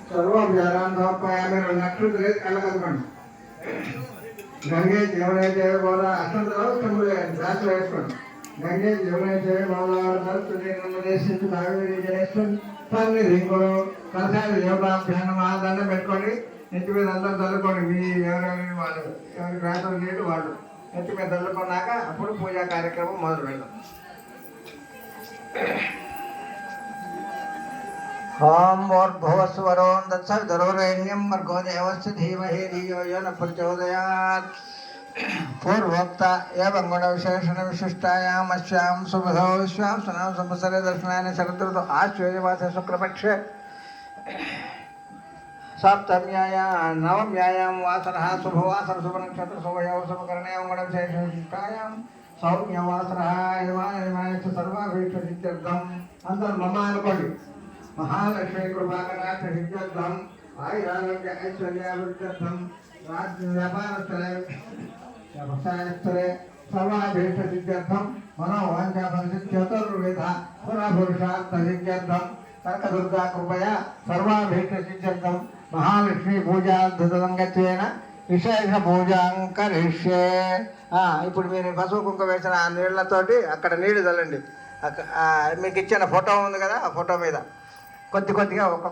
సర్వోపచారాన్ని సమర్పయామి. 2 లక్షలు లేదు కళ్ళకదకండి. గంగే జీవనైతే గోదా అష్టంలో 9 రాత్రి వేసుకోండి. గంగే జీవనైతే గోదావరి కావేరీ జలేశ్వరి సన్నిధి కూడా కలసారి దేవతాభ్యానం దండం పెట్టుకోండి. నెత్తి మీద అందరూ చదువుకోండి. మీ ఎవరెవరి వాళ్ళు ఎవరి గ్రాంతం చేయడు వాళ్ళు నెత్తి మీద చదువుకున్నాక అప్పుడు పూజా కార్యక్రమం మొదలు పెడతాం. ఓం భూర్భువస్వరోం తత్సవితుర్వరేణ్యం భర్గో దేవస్య ధీమహి ధియో యో న ప్రచోదయాత్. పూర్వోక్త ఏవం గుణ విశేషణ విశిష్టాయాం అస్యాం సుబుధౌ విశ్వాం సనాం సంవత్సరే దర్శనాన్ని శరదృతు ఆశ్వేజమాసే శుక్లపక్షే సప్తమ్యాయాం నవమ్యాయాం వాసరః శుభవాసర శుభనక్షత్ర శుభయోగ శుభకరణేయం గుణ విశేష విశిష్టాయాం సౌమ్యవాసరః యమాయమాయచ సర్వాభీష్ట సిద్ధ్యర్థం. అందరూ మమ అనుకోండి. మహాలక్ష్మి కృపాకటాక్ష సిద్ధ్యర్థం ఆయురారోగ్య ఐశ్వర్యాభివృద్ధ్యర్థం రాజ్య వ్యాపారస్థలే వ్యవసాయస్థలే సర్వాభీష్ట సిద్ధ్యర్థం మనోవాంఛాఫలసిద్ధ్యతుర్విధ పురపురుషార్థ సిద్ధ్యర్థం కనకదుర్గా కృపయా సర్వాభీష్ట సిద్ధ్యర్థం మహాలక్ష్మి పూజాద్భుతంగత్వేన విశేష పూజాం కరిష్యే. ఇప్పుడు మీరు పసుపు కుంకుమ వేసిన ఆ నీళ్లతోటి అక్కడ నీళ్లు చల్లండి. మీకు ఇచ్చిన ఫోటో ఉంది కదా, ఆ ఫోటో మీద కొద్దిగా ఒక